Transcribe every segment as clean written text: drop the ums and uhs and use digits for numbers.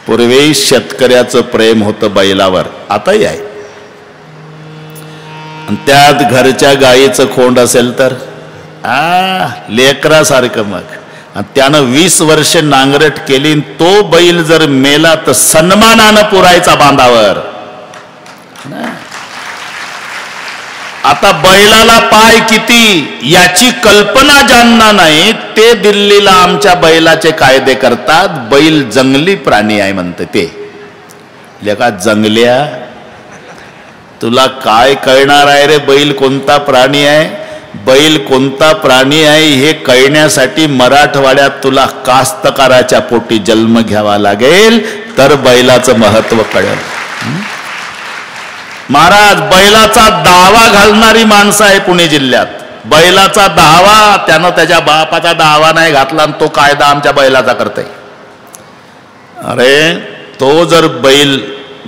पूर्वी शेतकऱ्याचं प्रेम होतं बैलावर, आताही आहे. आणि त्यात घरच्या गायीचं खोंड असेल तर लेकरासारखं. मग आणि त्यानं 20 वर्ष नांगरट केली, तो बैल जर मेला तर सन्मानानं पुरायचा बांधावर. आता बैलाला पाय किती याची कल्पना ज्यांना नाही ते दिल्लीला आमच्या बैलाचे कायदे करतात. बैल जंगली प्राणी आहे म्हणते ते. लेका जंगल्या, तुला काय कळणार आहे रे बैल कोणता प्राणी आहे? बैल कोणता प्राणी आहे हे कळण्यासाठी मराठवाड्यात तुला कास्तकाराच्या पोटी जन्म घ्यावा लागेल, तर बैलाचं महत्व कळेल. महाराज, बैलाचा दावा घालणारी माणसं आहे पुणे जिल्ह्यात. बैलाचा दावा, त्यानं त्याच्या बापाचा दावा नाही घातला आणि तो कायदा आमच्या बैलाचा करतोय. अरे तो जर बैल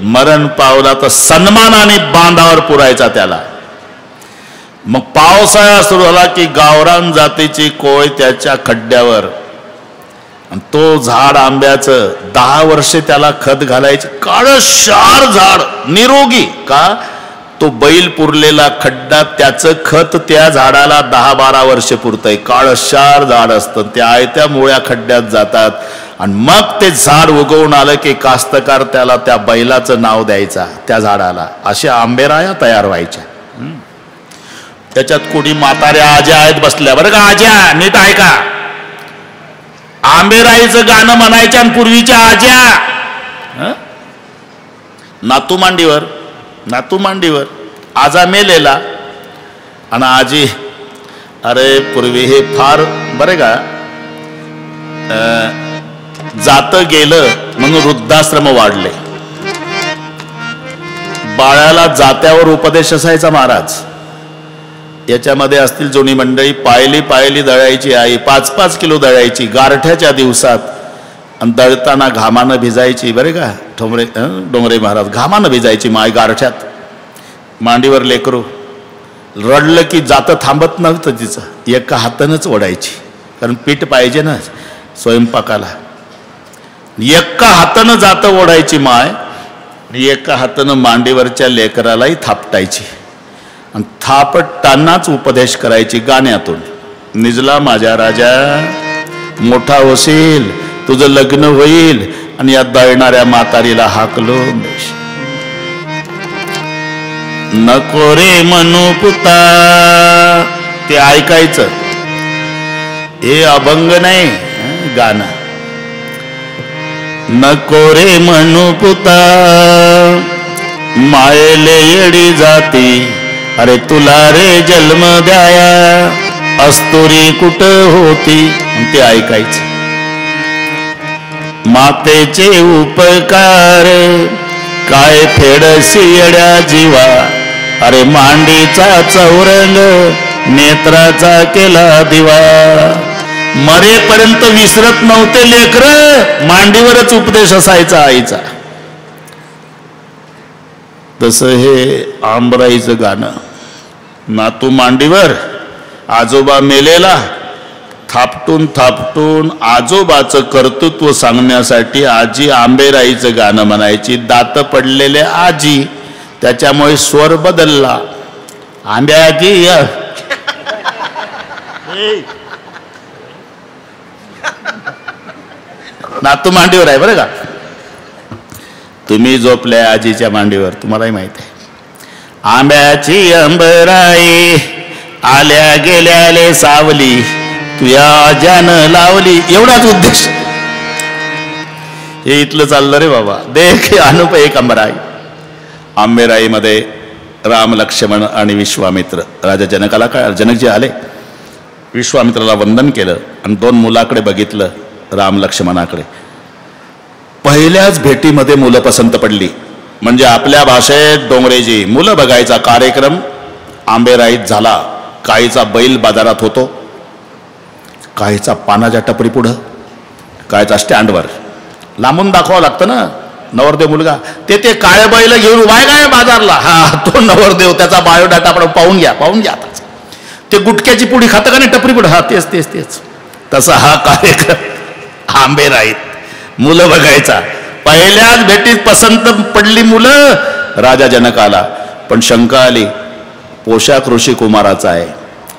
मरण पावला तर सन्मानाने बांधावर पुरायचा त्याला. मग पावसाळा सुरू झाला की गावरान जातीची कोय त्याच्या खड्ड्यावर, आणि तो झाड आंब्याचं 10 वर्षे त्याला खत घालायचे. काळशार झाड, निरोगी. का? तो बैल पुरलेला खड्डा, त्याचं खत त्या झाडाला 10-12 वर्षे पुरतंय. काळशार झाड असतं, त्या आयत्या मुळ्या खड्ड्यात जातात. आणि मग ते झाड उगवून आलं की कास्तकार त्याला त्या बैलाचं नाव द्यायचा त्या झाडाला. अशा आंबेराया तयार व्हायच्या. त्याच्यात कोणी म्हाताऱ्या आज्या आहेत बसल्या, बरं का आज्या, नीट ऐका. आंबेराईचं गाणं म्हणायच्या आणि पूर्वीच्या आज्या नातू मांडीवर आजा मेलेला आणि आजी. अरे पूर्वी हे फार बरे का जातं गेलं म्हणून वृद्धाश्रम वाढले. बाळाला जात्यावर उपदेश असायचा महाराज. याच्यामध्ये असतील जुनी मंडळी. पायली दळायची आई, 5-5 किलो दळायची गारठ्याच्या दिवसात, आणि दळताना घामानं भिजायची. बरे का डोंगरे महाराज, घामानं भिजायची माय गारठ्यात. मांडीवर लेकरू रडलं की जातं थांबत नव्हतं तिचं, एका हातानंच ओढायची, कारण पीठ पाहिजे ना स्वयंपाकाला. एका हातानं जातं ओढायची माय, एका हातानं मांडीवरच्या लेकरालाही थापटायची. आणि थापटतानाच उपदेश करायची गाण्यातून. निजला माझ्या राजा, मोठा होशील, तुझं लग्न होईल, आणि या दळणाऱ्या म्हातारीला हाकलो. नको रे म्हणू पुता, ते ऐकायचं. हे अभंग नाही गाणं. नको रे म्हणू पुता, मायेले येडी जाती, अरे तुला रे जन्म द्याया, अस्तुरी कुठं होती. ते ऐकायचं. मातेचे उपकार काय फेडसी येड्या जीवा, अरे मांडीचा चौरंग नेत्राचा केला दिवा. मरेपर्यंत विसरत नव्हते लेकर, मांडीवरच उपदेश असायचा आईचा. तसं हे आंबराईचं गाणं. नातू मांडीवर, आजोबा मेलेला. थापटून आजोबाचं कर्तृत्व सांगण्यासाठी आजी आंबेराईचं गाणं म्हणायची. दात पडलेले आजी, त्याच्यामुळे स्वर बदलला. आंब्याजी नातू मांडीवर आहे बरं का. तुम्ही झोपल्या आजीच्या मांडीवर, तुम्हालाही माहिती आहे. आंब्याची अंबराई, आल्या गेल्याले सावली, तुया आज्यानं लावली. एवढाच उद्देश. हे इथलं चाललं रे बाबा. देख अनुप एक अंबराई. आंबेराईमध्ये राम, लक्ष्मण आणि विश्वामित्र. राजा जनकाला काय, जनकजी आले, विश्वामित्राला वंदन केलं आणि 2 मुलाकडे बघितलं, राम लक्ष्मणाकडे. पहिल्याच भेटीमध्ये मुलं पसंत पडली. म्हणजे आपल्या भाषेत डोंगरेजी मुलं बघायचा कार्यक्रम आंबेराईत झाला. काहीचा बैल बाजारात होतो, काहीचा पानाच्या टपरी पुढं, काहीचा स्टँडवर. लांबून दाखवावं लागतं ना नवरदेव मुलगा. ते काळे बैल घेऊन उभा आहे काय बाजारला, हा तो नवरदेव. त्याचा बायोडाटा आपण पाहून घ्या आता. ते गुटक्याची पुडी खातं का नाही टपरी पुढं, हा तेच. तसा हा कार्यक्रम आंबेराईत मुलं बघायचा. पहिल्याच भेटीत पसंत पडली मुलं राजा जनकाला. पण शंका आली, पोशाख ऋषी कुमाराचा आहे.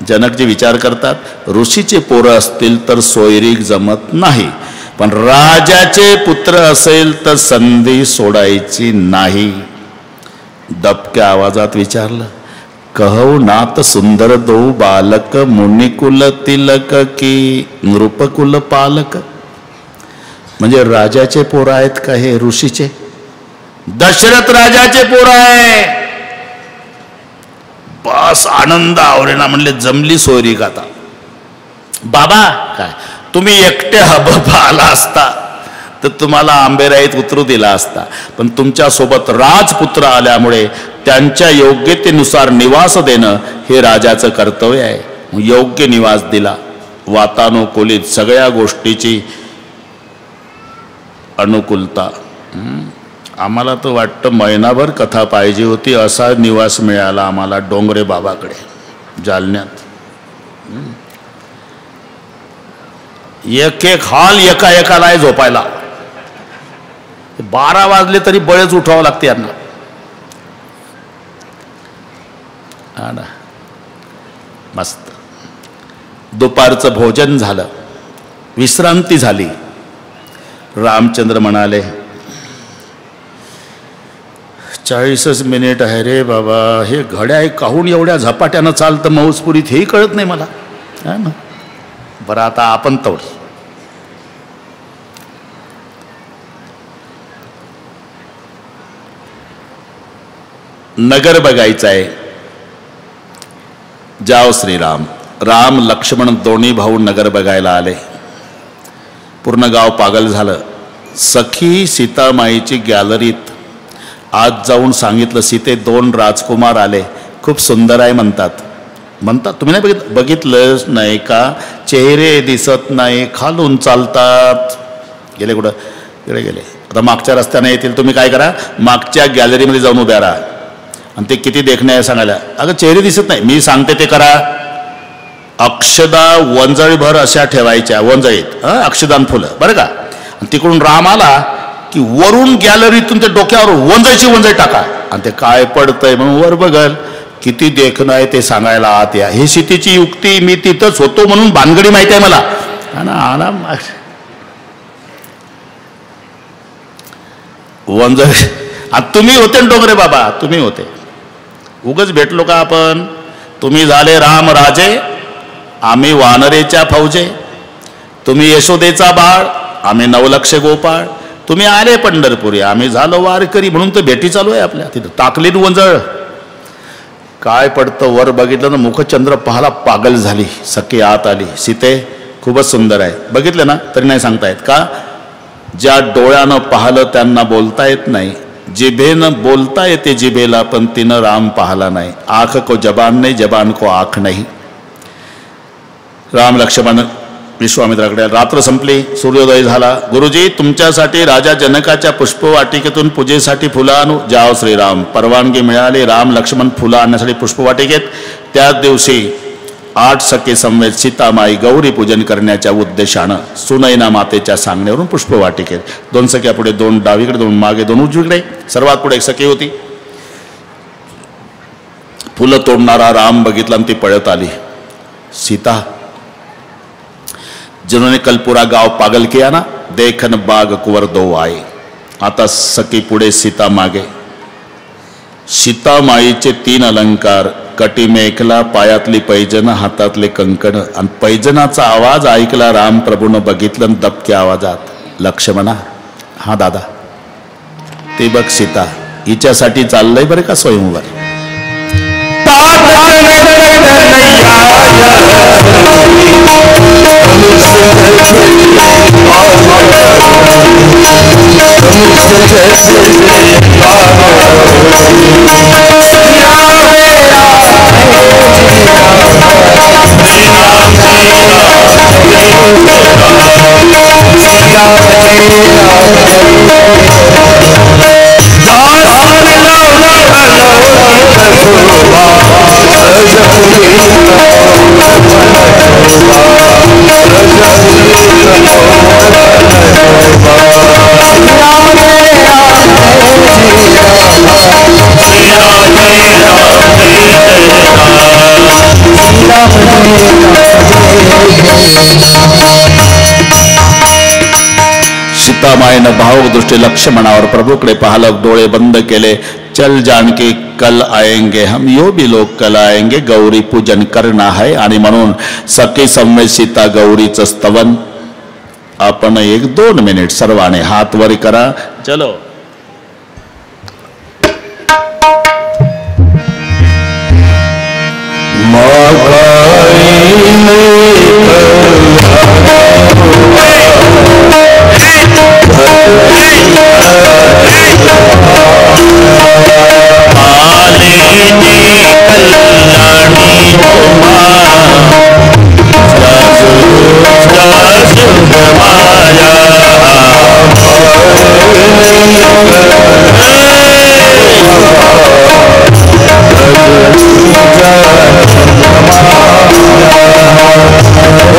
जनकजी विचार करतात ऋषीचे पोरं असतील तर सोयरीक जमत नाही, पण राजाचे पुत्र असेल तर संधी सोडायची नाही. दबक्या आवाजात विचारलं, कहू नात सुंदर दो बालक, मुनिकुल तिलक की नृपकुल पालक. म्हणजे राजाचे पोरं आहेत का हे ऋषीचे? दशरथ राजाचे पोरं आहे. बस आनंद आवरेना, म्हणले जमली सोयरीक आता. बाबा काय तुम्ही एकटे हबब आला असता तर तुम्हाला आंबेराईत उतरू दिला असता, पण तुमच्या सोबत राजपुत्र आल्यामुळे त्यांच्या योग्यतेनुसार निवास देणं हे राजाचं कर्तव्य आहे. योग्य निवास दिला, वातानुकूलित, सगळ्या गोष्टीची अनुकूलता. आम्हाला तर वाटतं महिनाभर कथा पाहिजे होती, असा निवास मिळाला आम्हाला डोंगरे बाबाकडे जालन्यात. एक एक हॉल एका एकाला आहे झोपायला. 12 वाजले तरी बळेच उठावं लागते यांना. हा ना, मस्त. दुपारचं भोजन झालं, विश्रांती झाली. रामचंद्र म्हणाले 40 मिनिट आहे रे बाबा, हे घड्याळ काहून एवढ्या झपाट्यानं चालतं मौजपुरीत हेही कळत नाही मला. हा ना, बरं आता आपण तोड. नगर बघायचं आहे. जाओ श्रीराम. राम लक्ष्मण दोन्ही भाऊ नगर बघायला आले. पूर्ण गाव पागल झालं. सखी सीतामाईची गॅलरीत आज जाऊन सांगितलं, सीते 2 राजकुमार आले, खूप सुंदर आहे म्हणतात. तुम्ही नाही बघितलंच नाही का? चेहरे दिसत नाही, खालून चालतात. गेले कुठं? इकडे गेले. आता मागच्या रस्त्याने येतील. तुम्ही काय करा, मागच्या गॅलरीमध्ये जाऊन उभ्या राहा आणि ते किती देखणे आहे सांगायला. अगं चेहरे दिसत नाही, मी सांगते ते करा. अक्षदा वंजळीभर अशा ठेवायच्या वंजळीत, अक्षदान फुलं बरं का. आणि तिकडून राम आला की वरून गॅलरीतून ते डोक्यावर वंजळी टाका आणि ते काय पडतंय म्हणून वर बघल. किती देखणं आहे ते सांगायला आत या. ही सीतेची युक्ती. मी तिथंच होतो म्हणून भानगडी माहिती आहे मला. आला वंजळी. तुम्ही होते डोंगरे बाबा, तुम्ही होते. उगच भेटलो का आपण? तुम्ही झाले राम राजे, आम्ही वानरेच्या फौजे. तुम्ही यशोदेचा बाळ, आम्ही 9 लक्ष गोपाळ. तुम्ही आले पंढरपुरी, आम्ही झालो वारकरी. म्हणून तर भेटी चालू आहे आपल्या. तिथं टाकली वंजळ. काय पडतं वर बघितलं ना, मुखचंद्र पाहाला पागल झाली. सखी आत आली. सीते खूपच सुंदर आहे. बघितलं ना तरी नाही सांगतायत का? ज्या डोळ्यानं पाहिलं त्यांना बोलता येत नाही. जिभेनं बोलता येते जिभेला, पण तिनं राम पाहला नाही. आँख को जबान नाही, जबान को आँख नाही. राम लक्ष्मण विश्वामित्राकडे. रात्र संपली, सूर्योदय झाला. गुरुजी तुमच्यासाठी राजा जनकाच्या पुष्पवाटिकेतून पूजेसाठी फुलं आणू? जाओ श्रीराम. परवानगी मिळाली. राम लक्ष्मण फुलं आणण्यासाठी पुष्पवाटिकेत. त्याच दिवशी 8 सखे समवेत सीतामाई गौरी पूजन करण्याच्या उद्देशानं सुनैना मातेच्या सांगण्यावरून पुष्पवाटिकेत. 2 सख्या पुढे, 2 डावीकडे, 2 मागे, 2 उजवीकडे. सर्वात पुढे एक सखी होती. फुलं तोडणारा राम बघितला आणि ती पळत आली. सीता, जिन्होंने कल पूरा गांव पागल किया ना, देखन बाग कुंवर 2 आए. आता सखी पुढे, सीता मागे. सीतामाईचे 3 अलंकार, कटी मेखला, पायातली पैजन, हातातले कंकण. आणि पैजनाचा आवाज ऐकला राम प्रभूनं. बघितलं दबक्या आवाजात, लक्ष्मणा. हा दादा, ते बघ सीता, हिच्यासाठी चाललंय बरं का स्वयंवर. Ram सीतामाईनं भावुक दृष्टी लक्ष्मणावर प्रभूकडे पाहलं, डोळे बंद केले. चल जानकी कल आएंगे हम, यो भी लोग कल आएंगे, गौरी पूजन करना है. आणि म्हणून सखी संवेद सीता गौरीचं स्तवन. आपण 1-2 मिनिट सर्वांनी हात वर करा. चलो.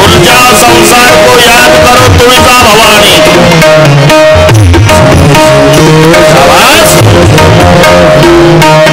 ऊर्जा संसार को याद करो तुलसा भवानी. माया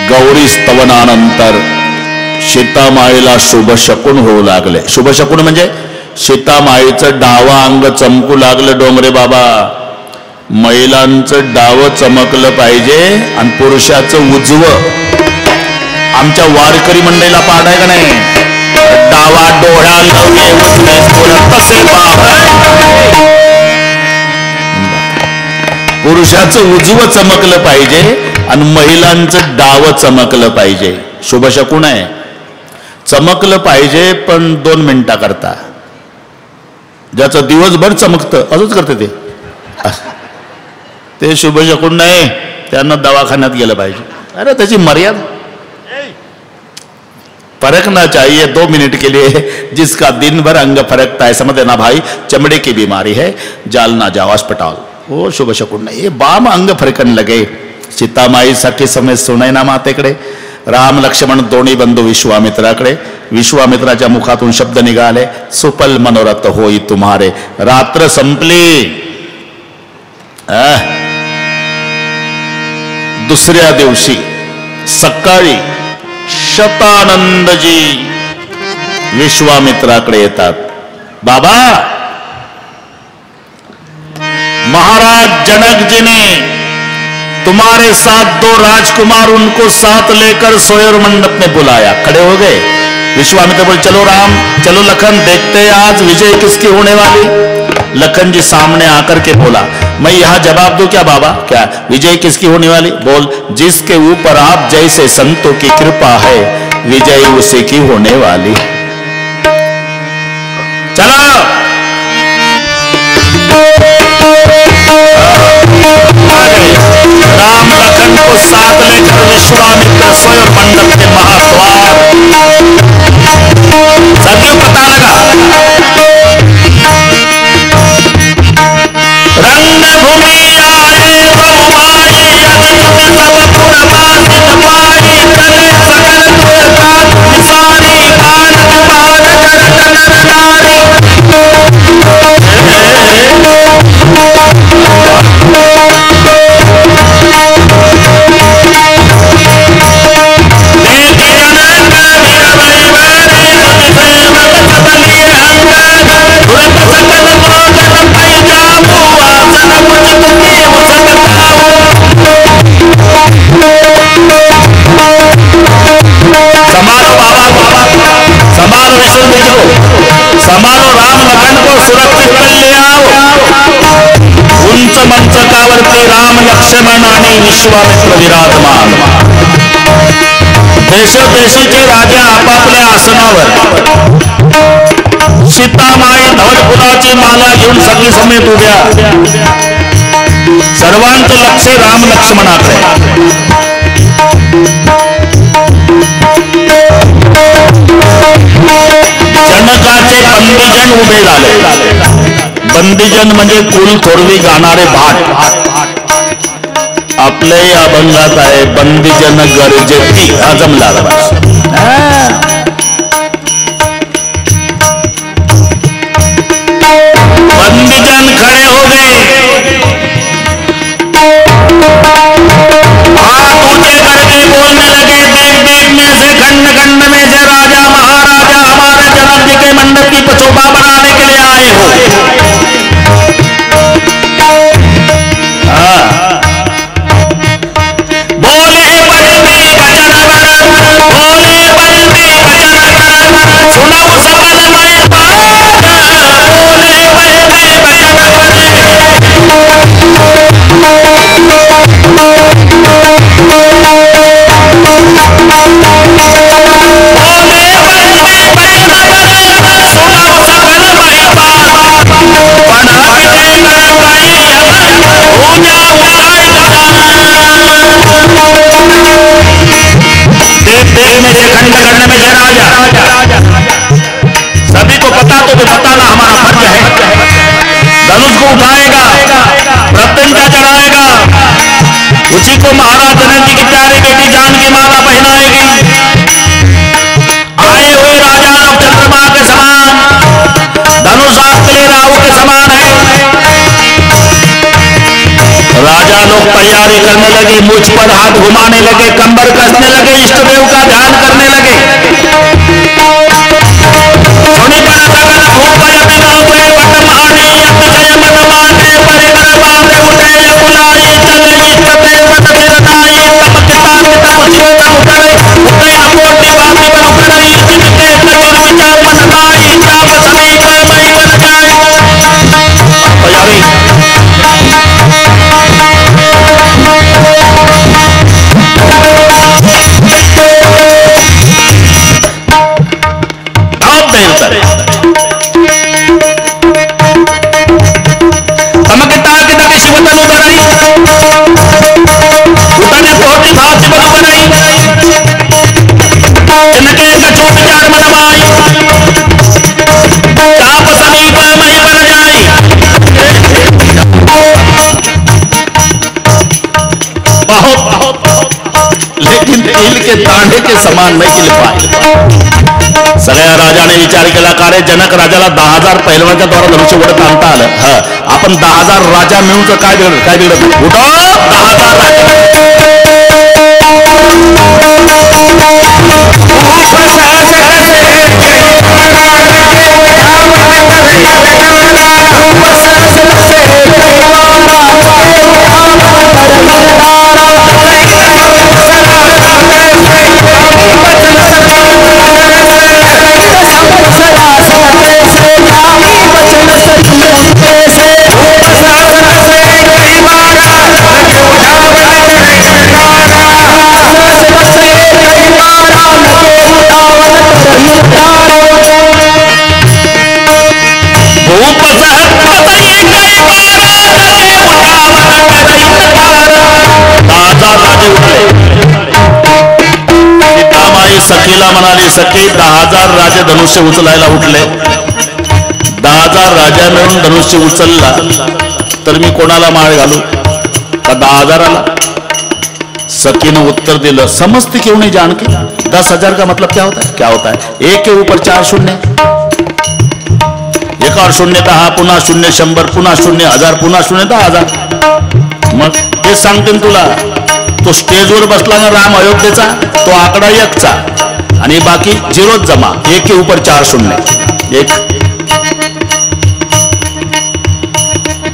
गौरी स्तवनानंतर सीतामाईला शुभ शकून होऊ लागले. शुभ शकून म्हणजे सीतामाईचं डावं अंग चमकू लागलं. डोंगरे बाबा, महिलांचं डावं चमकलं पाहिजे आणि पुरुषाचं उजवं. आमच्या वारकरी मंडळीला पाठ आहे का नाही? डावा डोळा लगे तसे पुरुषाचं उजवं चमकलं पाहिजे आणि महिलांचं डावं चमकलं पाहिजे. शुभ शकून आहे. चमकलं पाहिजे पण 2 मिनिटाकरता. ज्याचं दिवसभर चमकतं असंच करते ते शुभ शकून नाही. त्यांना दवाखान्यात गेलं पाहिजे. अरे त्याची मर्यादा. फरकना चाहिए 2 मिनट के लिए. जिसका दिन भर अंग फरकता है समझ लेना भाई चमड़े की बीमारी है, जालना जाओ अस्पताल. वो शुभ शकून नाही. हे बाम अंग फरकन लगे. सीतामाईसाठी समय सुनाय ना मातेकडे. राम लक्ष्मण दोन्ही बंधू विश्वामित्राकडे. विश्वामित्राच्या मुखातून शब्द निघाले, सुपल मनोरथ होई तुम्हारे. रात्र संपली. दुसऱ्या दिवशी सकाळी शतानंदजी विश्वामित्राकडे येतात. बाबा, महाराज जनक जी ने तुम्हारे साथ 2 राजकुमार उनको साथ लेकर सोयर मंडप में बुलाया. खड़े हो गए. विश्वामित्र बोले, चलो राम, चलो लखन, देखते हैं आज विजय किसकी होने वाली. लखन जी सामने आकर के बोला, मैं यहां जवाब दूं क्या बाबा? क्या विजय किसकी होने वाली? बोल, जिसके ऊपर आप जैसे संतों की कृपा है विजय उसी की होने वाली. चलो राम लखन को साथ लेकर विश्वामित्र स्वयं मंडप के महाद्वार. सबको पता लगा रंग भूमि आए बहुमाई अद्भुत सब पुरवासित पाई करे सकल पुरकात सारी बालक बालक रतन नारी. संभालो राम लखन को सुरक्षित कर ले आओ. उंच मंचकावरती राम लक्ष्मण आणि विश्वामित्र विराजमान. देशोदेशीचे राजा आपापल्या आसनावर. सीतामाई धवलफुलाची माला घेऊन सगळी समेत उभ्या. सर्वांचं लक्ष राम लक्ष्मणाकडे. जनकाचे बंदीजन उभे झाले. बंदीजन म्हणजे कुल थोरवी गाणारे भाट. आपल्या या अभंगात आहे बंदीजन गरजेती. हा जमला. बंदीजन खड़े हो गए. हाथ ऊंचे करके बोलने लगे, देख देख में से खंड खंड में से राजा महाराजा हमारे जनक जी के मंडप की पचोबा बनाने के लिए आए हो. बोले बलबी वचन वर, बोले बलबी वचन वर, सुनाओ सकल मैं बात. बोले बलबी वचन सभी को पता तो बताना हमारा फर्ज है. धनुष को उठाएगा, प्रत्यंचा चढ़ाएगा, उसी को महाराज जनक जी की प्यारी बेटी जान की माला पहनाएगी. आए हुए राजा लोग चंद्रमा के समान, धनुष आपके लिए राहु के समान है. राजा लोग तैयारी करने लगे, मुझ पर हाथ घुमाने लगे, कंबर कसने लगे, इष्टदेव का ध्यान करने लगे। सोनी पर सकल भूपयति नौके पटमाने अतिशय मतमाने परिकर बापे उठे बुलाई चले इष्टते पटगिरनाई तप किता तप चित्त उठे उठे अकोटि बाति पर उठे जिनके कचिर विचार मननाई चाप सनी कर मई बन जाए। तैयारी के तांडे के समान नहीं केले पाहिजे। सगळ्या राजाने विचार केला का रे जनक राजाला 10,000 पैलवानाच्या द्वारा धनुष्य उडत आणता आलं, आपण 10,000 राजा मिळून काय बिघडत, काय बिघडत उठो 10,000 राजा। सखीला म्हणाली, सखी 10,000 राजे धनुष्य उचलायला उठले, 10,000 राजा मिळून धनुष्य उचलला तर मी कोणाला माळ घालू का 10,000ला? सखीने उत्तर दिलं, समझती क्यों नहीं जानकी 10,000 का मतलब क्या होता है? क्या होता है? एक के ऊपर 4 शून्य, एक और शून्य 10, पुन्हा शून्य 100, पुन्हा शून्य 1000, पुन्हा शून्य 10,000। मग ते सांगते तुला, तो स्टेजवर बसला ना राम अयोध्येचा, तो आकडा 1चा आणि बाकी 0 जमा, 1 के ऊपर 4 शून्य, 1।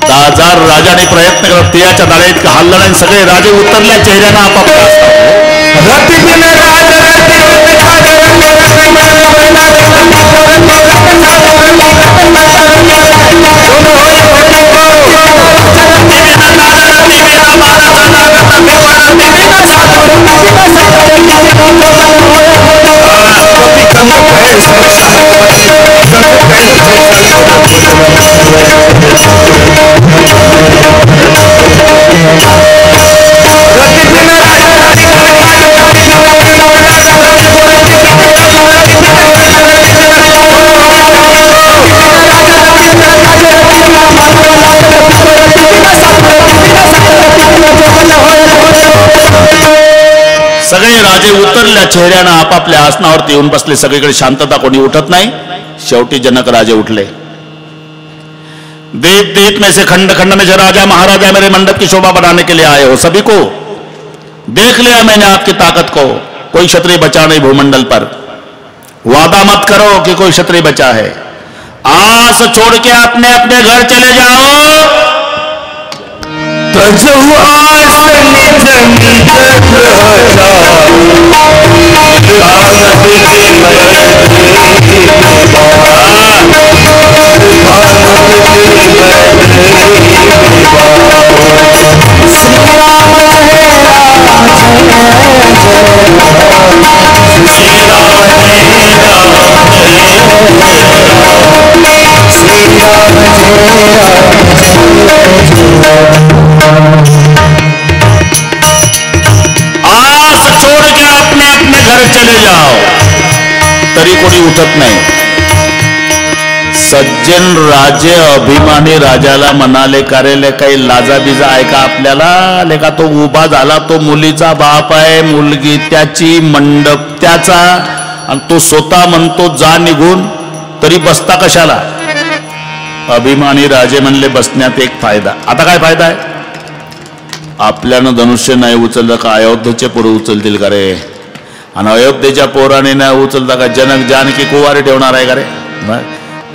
10,000 राजाने प्रयत्न करत तिळाच्या डाळ्या इतकं हल्लं आणि सगळे राजे उतरल्या चेहऱ्यानं आपापल्या। सगळे राजे उतरल्या चेहऱ्यानं आपापल्या आसनावरती येऊन बसले, सगळीकडे शांतता, कोणी उठत नाही। शेवटी जनक राजे उठले। देख देख में से खंड खंड में से राजा महाराजा मेरे मंडप की शोभा बढ़ाने के लिए आए हो, सभी को देख लिया मैंने आपकी ताकत को, कोई क्षत्रिय बचा नहीं भूमंडल पर, वादा मत करो कि कोई क्षत्रिय बचा है, आस छोड़ के अपने अपने घर चले जाओ। आस छोड़ के अपने अपने घर चले जाओ, तरी कोणी उठत नाही। सज्जन राजे अभिमानी राजाला म्हणाले, करेले काही लाजाबिजा आहे का आपल्याला? लेका तो उभा झाला, तो मुलीचा बाप आहे, मुलगी त्याची, मंडप त्याचा, आणि तो स्वतः म्हणतो जा निघून, तरी बसता कशाला? अभिमानी राजे म्हणले, बसण्यात एक फायदा। आता काय फायदा आहे? आपल्यानं धनुष्य नाही उचललं का अयोध्येचे पोरं उचलतील का रे? आणि अयोध्येच्या पोराने नाही उचलता का जनक जानकी कुवारी ठेवणार आहे का रे?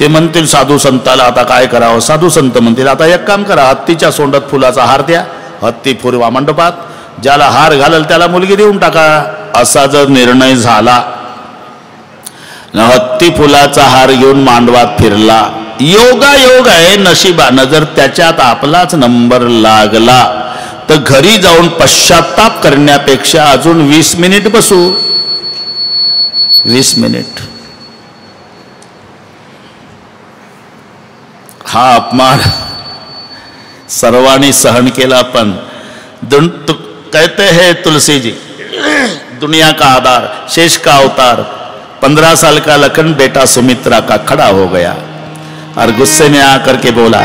ते म्हणतील साधू संताला आता काय करावं. साधू संत म्हणतील आता एक काम करा, हत्तीच्या सोंडात फुलाचा हार द्या, हत्ती फुरवा मंडपात, ज्याला हार घालेल त्याला मुलगी देऊन टाका. असा जर निर्णय झाला, हत्ती फुलाचा हार घेऊन मांडवात फिरला, योगायोग आहे नशिबानं जर त्याच्यात आपलाच नंबर लागला तर घरी जाऊन पश्चाताप करण्यापेक्षा अजून 20 मिनिट बसू. 20 मिनिट. हा अपमान सर्वांनी सहन केला. पण कहते हैं तुलसी जी, दुनिया का आधार, शेष का अवतार, 15 साल का लखन बेटा सुमित्रा का खड़ा हो गया और गुस्से में आकर के बोला,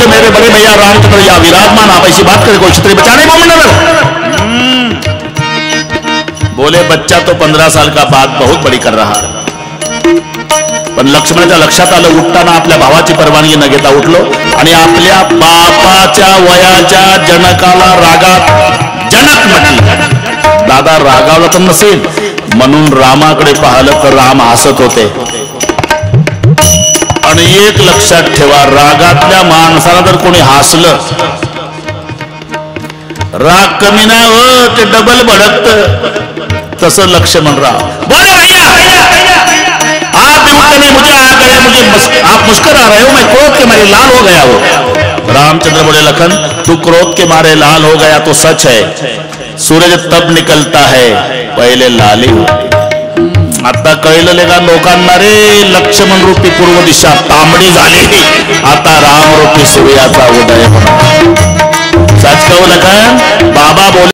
मेरे बड़े भैया रामचंद्र या विराजमान, आप ऐसी बात करें, कोई क्षत्रिय बचाने को मिला। बोले बच्चा तो 15 साल का बात बहुत बड़ी कर रहा, पण लक्ष्मणाच्या लक्षात आलं, उठताना आपल्या भावाची परवानगी न घेता उठलो आणि आपल्या बापाच्या वयाच्या जनकाला रागात जनक म्हटलं. दादा रागावला तर नसेल म्हणून रामाकडे पाहिलं तर राम हसत होते. आणि एक लक्षात ठेवा, रागातल्या माणसाला जर कोणी हसलं, राग कमी नाही हो, ते डबल भडकत. तसं लक्ष्मण राव बोले भैया आप भी उठते नहीं, मुझे आ गए, मुझे आप मुस्कुरा रहे हो, मैं क्रोध के मारे लाल हो गया हो. रामचंद्र बोले लखन तू क्रोध के मारे लाल हो गया तो सच है, सूरज तब निकलता है पहिले लाली होती. आता कळलं का लोकांना रे, लक्ष्मण रूपी पूर्व दिशा तांबडी झाली, आता राम रूपी सूर्याचा उदय. सच कहू लखन बाबा बोले